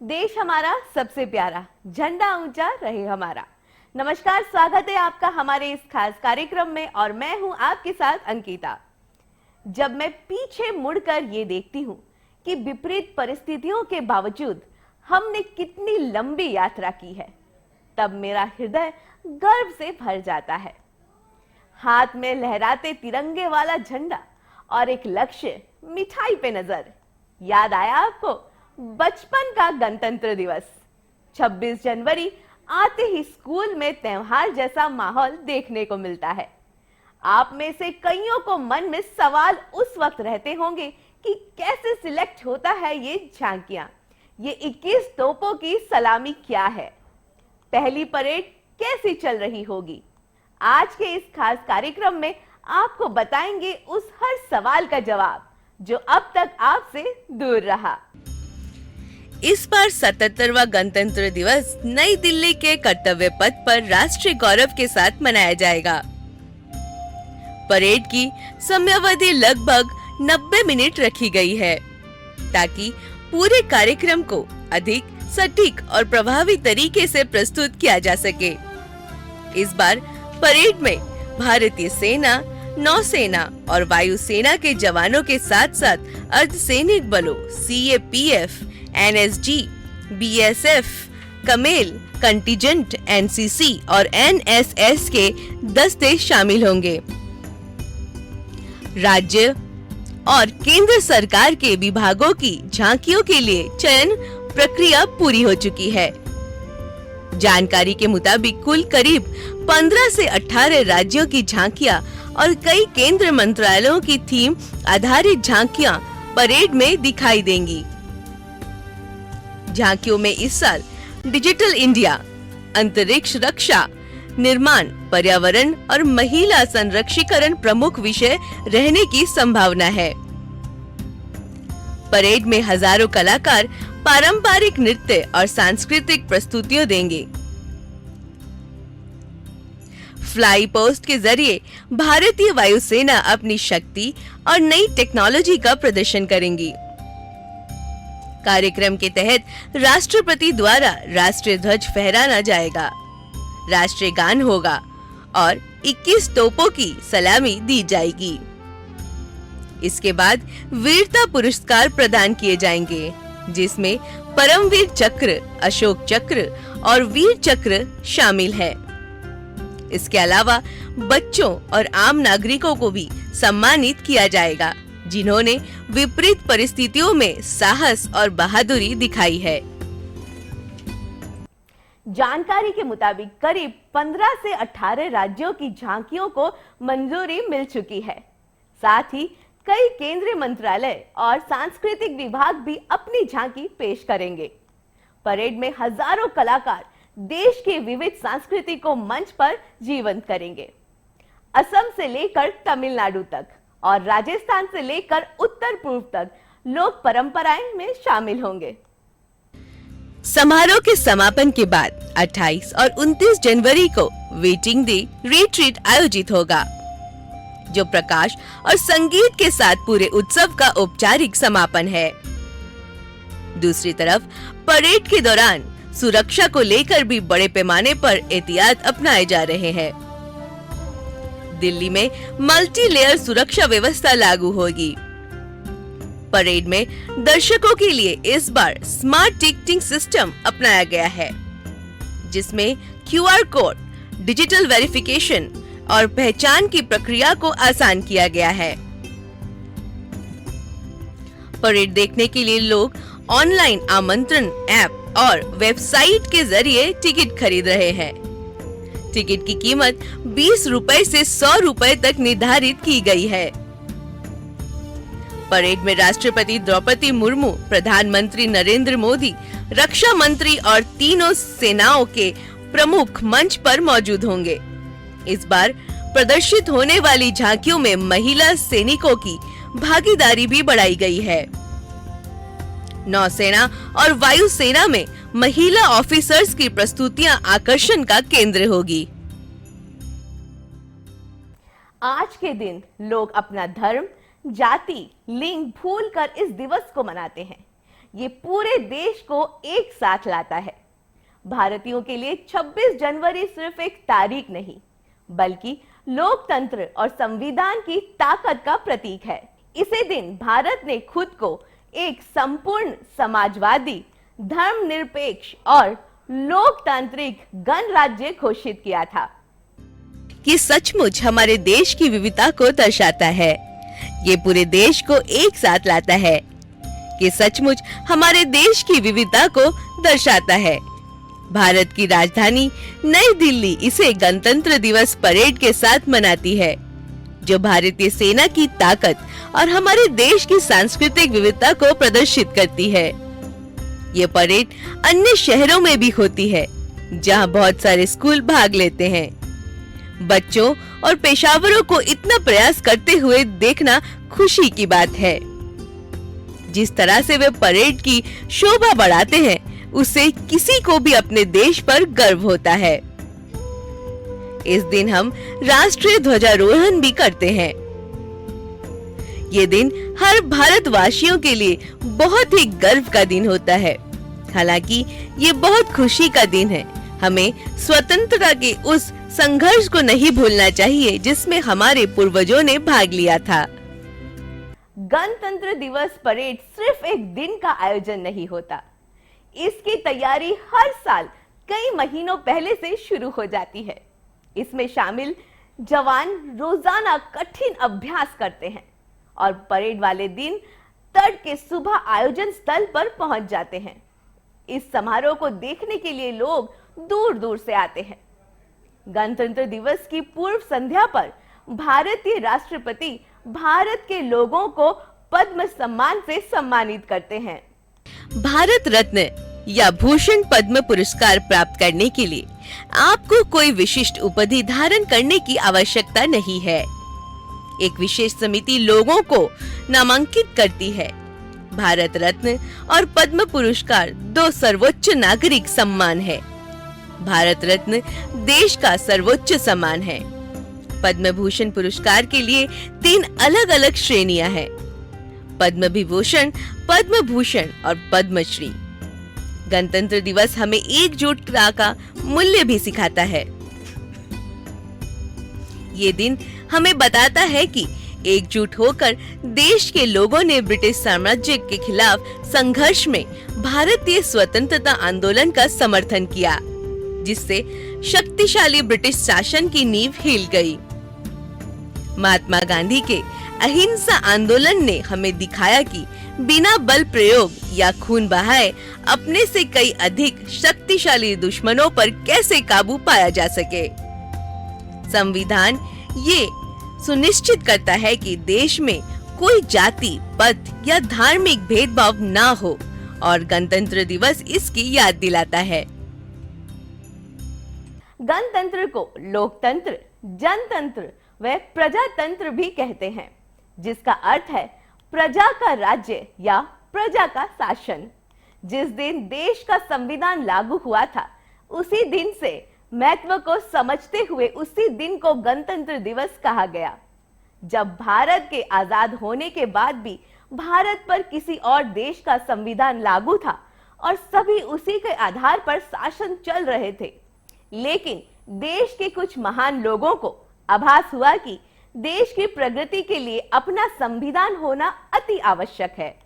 देश हमारा सबसे प्यारा, झंडा ऊंचा रहे हमारा। नमस्कार, स्वागत है आपका हमारे इस खास कार्यक्रम में और मैं हूं आपके साथ अंकिता। जब मैं पीछे मुड़कर ये देखती हूं कि विपरीत परिस्थितियों के बावजूद हमने कितनी लंबी यात्रा की है, तब मेरा हृदय गर्व से भर जाता है। हाथ में लहराते तिरंगे वाला झंडा और एक लक्ष्य मिठाई पे नजर। याद आया आपको बचपन का गणतंत्र दिवस? 26 जनवरी आते ही स्कूल में त्योहार जैसा माहौल देखने को मिलता है। आप में से कईयों को मन में सवाल उस वक्त रहते होंगे कि कैसे सिलेक्ट होता है ये झांकियां, ये 21 तोपों की सलामी क्या है, पहली परेड कैसी चल रही होगी। आज के इस खास कार्यक्रम में आपको बताएंगे उस हर सवाल का जवाब जो अब तक आपसे दूर रहा। इस बार 77वां गणतंत्र दिवस नई दिल्ली के कर्तव्य पथ पर राष्ट्रीय गौरव के साथ मनाया जाएगा। परेड की समयावधि लगभग 90 मिनट रखी गई है ताकि पूरे कार्यक्रम को अधिक सटीक और प्रभावी तरीके से प्रस्तुत किया जा सके। इस बार परेड में भारतीय सेना, नौसेना और वायुसेना के जवानों के साथ साथ अर्धसैनिक बलों CAPF, NSG, BSF, camel contingent, NCC और NSS के दस्ते शामिल होंगे। राज्य और केंद्र सरकार के विभागों की झांकियों के लिए चयन प्रक्रिया पूरी हो चुकी है। जानकारी के मुताबिक कुल करीब 15 से 18 राज्यों की झांकियां और कई केंद्र मंत्रालयों की थीम आधारित झांकियां परेड में दिखाई देंगी। झांकियों में इस साल डिजिटल इंडिया, अंतरिक्ष रक्षा, निर्माण, पर्यावरण और महिला संरक्षीकरण प्रमुख विषय रहने की संभावना है। परेड में हजारों कलाकार पारंपरिक नृत्य और सांस्कृतिक प्रस्तुतियां देंगे। फ्लाई पोस्ट के जरिए भारतीय वायुसेना अपनी शक्ति और नई टेक्नोलॉजी का प्रदर्शन करेंगी। कार्यक्रम के तहत राष्ट्रपति द्वारा राष्ट्रीय ध्वज फहराना जाएगा, राष्ट्रीय गान होगा और 21 तोपों की सलामी दी जाएगी। इसके बाद वीरता पुरस्कार प्रदान किए जाएंगे, जिसमें परमवीर चक्र, अशोक चक्र और वीर चक्र शामिल है। इसके अलावा बच्चों और आम नागरिकों को भी सम्मानित किया जाएगा, जिन्होंने विपरीत परिस्थितियों में साहस और बहादुरी दिखाई है। जानकारी के मुताबिक करीब 15 से 18 राज्यों की झांकियों को मंजूरी मिल चुकी है। साथ ही कई केंद्रीय मंत्रालय और सांस्कृतिक विभाग भी अपनी झांकी पेश करेंगे। परेड में हजारों कलाकार देश की विविध संस्कृति को मंच पर जीवंत करेंगे। असम से लेकर तमिलनाडु तक और राजस्थान से लेकर उत्तर पूर्व तक लोक परंपराएं में शामिल होंगे। समारोह के समापन के बाद 28 और 29 जनवरी को वेटिंग डे रिट्रीट आयोजित होगा, जो प्रकाश और संगीत के साथ पूरे उत्सव का औपचारिक समापन है। दूसरी तरफ परेड के दौरान सुरक्षा को लेकर भी बड़े पैमाने पर एहतियात अपनाए जा रहे हैं। दिल्ली में मल्टी लेयर सुरक्षा व्यवस्था लागू होगी। परेड में दर्शकों के लिए इस बार स्मार्ट टिकटिंग सिस्टम अपनाया गया है, जिसमें QR कोड, डिजिटल वेरिफिकेशन और पहचान की प्रक्रिया को आसान किया गया है। परेड देखने के लिए लोग ऑनलाइन आमंत्रण ऐप और वेबसाइट के जरिए टिकट खरीद रहे हैं। टिकट की कीमत 20 रुपए से 100 रुपए तक निर्धारित की गई है। परेड में राष्ट्रपति द्रौपदी मुर्मू, प्रधानमंत्री नरेंद्र मोदी, रक्षा मंत्री और तीनों सेनाओं के प्रमुख मंच पर मौजूद होंगे। इस बार प्रदर्शित होने वाली झांकियों में महिला सैनिकों की भागीदारी भी बढ़ाई गई है। नौसेना और वायुसेना में महिला ऑफिसर्स की प्रस्तुतियां आकर्षण का केंद्र होगी। आज के दिन लोग अपना धर्म, जाति, लिंग भूलकर इस दिवस को मनाते हैं। ये पूरे देश को एक साथ लाता है। भारतीयों के लिए 26 जनवरी सिर्फ एक तारीख नहीं, बल्कि लोकतंत्र और संविधान की ताकत का प्रतीक है। इसी दिन भारत ने खुद को एक संपूर्ण समाजवादी, धर्मनिरपेक्ष और लोकतांत्रिक गणराज्य घोषित किया था। ये सचमुच हमारे देश की विविधता को दर्शाता है। ये पूरे देश को एक साथ लाता है। ये सचमुच हमारे देश की विविधता को दर्शाता है। भारत की राजधानी नई दिल्ली इसे गणतंत्र दिवस परेड के साथ मनाती है, जो भारतीय सेना की ताकत और हमारे देश की सांस्कृतिक विविधता को प्रदर्शित करती है। ये परेड अन्य शहरों में भी होती है, जहां बहुत सारे स्कूल भाग लेते हैं। बच्चों और पेशेवरों को इतना प्रयास करते हुए देखना खुशी की बात है। जिस तरह से वे परेड की शोभा बढ़ाते हैं, उससे किसी को भी अपने देश पर गर्व होता है। इस दिन हम राष्ट्रीय ध्वजारोहण भी करते हैं। ये दिन हर भारतवासियों के लिए बहुत ही गर्व का दिन होता है। हालांकि ये बहुत खुशी का दिन है। हमें स्वतंत्रता के उस संघर्ष को नहीं भूलना चाहिए जिसमें हमारे पूर्वजों ने भाग लिया था। गणतंत्र दिवस परेड सिर्फ एक दिन का आयोजन नहीं होता। इसकी तैयारी हर साल कई महीनों पहले से शुरू हो जाती है। इसमें शामिल जवान रोजाना कठिन अभ्यास करते हैं और परेड वाले दिन तड़के सुबह आयोजन स्थल पर पहुंच जाते हैं। इस समारोह को देखने के लिए लोग दूर दूर से आते हैं। गणतंत्र दिवस की पूर्व संध्या पर भारतीय राष्ट्रपति भारत के लोगों को पद्म सम्मान से सम्मानित करते हैं। भारत रत्न या भूषण पद्म पुरस्कार प्राप्त करने के लिए आपको कोई विशिष्ट उपाधि धारण करने की आवश्यकता नहीं है। एक विशेष समिति लोगों को नामांकित करती है। भारत रत्न और पद्म पुरस्कार दो सर्वोच्च नागरिक सम्मान है। भारत रत्न देश का सर्वोच्च सम्मान है। पद्म भूषण पुरस्कार के लिए 3 अलग-अलग श्रेणियां हैं: पद्म विभूषण, पद्म भूषण और पद्मश्री। गणतंत्र दिवस हमें एकजुटता का मूल्य भी सिखाता है। ये दिन हमें बताता है कि एकजुट होकर देश के लोगों ने ब्रिटिश साम्राज्य के खिलाफ संघर्ष में भारतीय स्वतंत्रता आंदोलन का समर्थन किया, जिससे शक्तिशाली ब्रिटिश शासन की नींव हिल गई। महात्मा गांधी के अहिंसा आंदोलन ने हमें दिखाया कि बिना बल प्रयोग या खून बहाए अपने से कई अधिक शक्तिशाली दुश्मनों पर कैसे काबू पाया जा सके। संविधान ये सुनिश्चित करता है कि देश में कोई जाति, पंथ या धार्मिक भेदभाव ना हो और गणतंत्र दिवस इसकी याद दिलाता है। गणतंत्र को लोकतंत्र, जनतंत्र व प्रजातंत्र भी कहते हैं, जिसका अर्थ है प्रजा का राज्य या प्रजा का शासन। जिस दिन देश का संविधान लागू हुआ था, उसी दिन से महत्व को समझते हुए उसी दिन को गणतंत्र दिवस कहा गया। जब भारत के आजाद होने के बाद भी भारत पर किसी और देश का संविधान लागू था और सभी उसी के आधार पर शासन चल रहे थे, लेकिन देश के कुछ महान लोगों को आभास हुआ कि देश की प्रगति के लिए अपना संविधान होना अति आवश्यक है।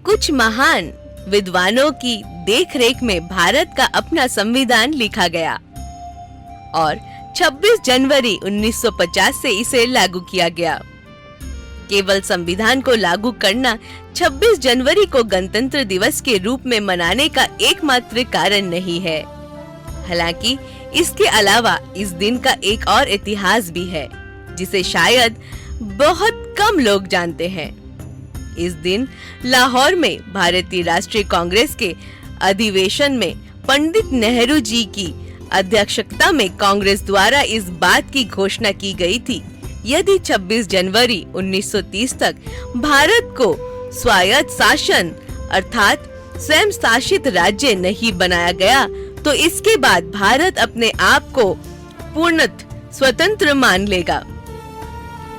कुछ महान विद्वानों की देखरेख में भारत का अपना संविधान लिखा गया और 26 जनवरी 1950 से इसे लागू किया गया। केवल संविधान को लागू करना 26 जनवरी को गणतंत्र दिवस के रूप में मनाने का एकमात्र कारण नहीं है। हालांकि इसके अलावा इस दिन का एक और इतिहास भी है, जिसे शायद बहुत कम लोग जानते हैं। इस दिन लाहौर में भारतीय राष्ट्रीय कांग्रेस के अधिवेशन में पंडित नेहरू जी की अध्यक्षता में कांग्रेस द्वारा इस बात की घोषणा की गई थी, यदि 26 जनवरी 1930 तक भारत को स्वायत्त शासन अर्थात स्वयं शासित राज्य नहीं बनाया गया, तो इसके बाद भारत अपने आप को पूर्णतः स्वतंत्र मान लेगा।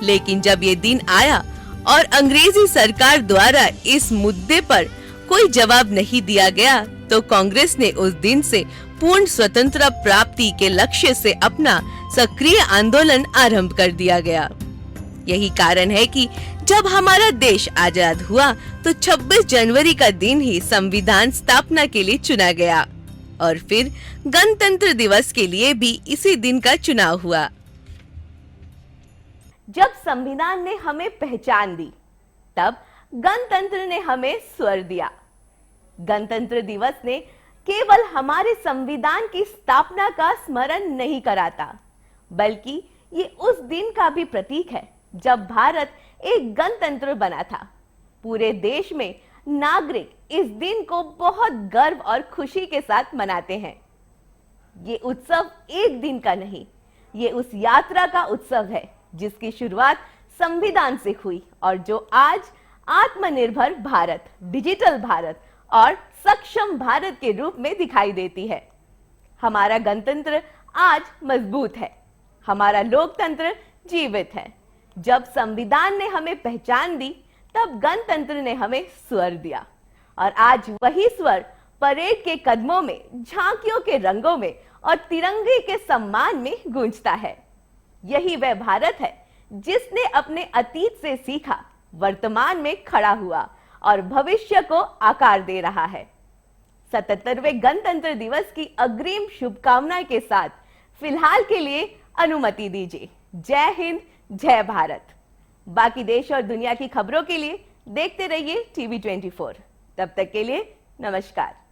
लेकिन जब ये दिन आया और अंग्रेजी सरकार द्वारा इस मुद्दे पर कोई जवाब नहीं दिया गया तो कांग्रेस ने उस दिन से पूर्ण स्वतंत्रता प्राप्ति के लक्ष्य से अपना सक्रिय आंदोलन आरंभ कर दिया गया। यही कारण है कि जब हमारा देश आजाद हुआ तो 26 जनवरी का दिन ही संविधान स्थापना के लिए चुना गया और फिर गणतंत्र दिवस के लिए भी इसी दिन का चुनाव हुआ। जब संविधान ने हमें पहचान दी, तब गणतंत्र ने हमें स्वर दिया। गणतंत्र दिवस ने केवल हमारे संविधान की स्थापना का स्मरण नहीं कराता, बल्कि ये उस दिन का भी प्रतीक है जब भारत एक गणतंत्र बना था। पूरे देश में नागरिक इस दिन को बहुत गर्व और खुशी के साथ मनाते हैं। ये उत्सव एक दिन का नहीं, ये उस यात्रा का उत्सव है जिसकी शुरुआत संविधान से हुई और जो आज आत्मनिर्भर भारत, डिजिटल भारत और सक्षम भारत के रूप में दिखाई देती है। हमारा गणतंत्र आज मजबूत है, हमारा लोकतंत्र जीवित है। जब संविधान ने हमें पहचान दी, तब गणतंत्र ने हमें स्वर दिया और आज वही स्वर परेड के कदमों में, झांकियों के रंगों में और तिरंगे के सम्मान में गूंजता है। यही वह भारत है जिसने अपने अतीत से सीखा, वर्तमान में खड़ा हुआ और भविष्य को आकार दे रहा है। 77वें गणतंत्र दिवस की अग्रिम शुभकामनाएं के साथ फिलहाल के लिए अनुमति दीजिए। जय हिंद, जय भारत। बाकी देश और दुनिया की खबरों के लिए देखते रहिए टीवी 24। तब तक के लिए नमस्कार।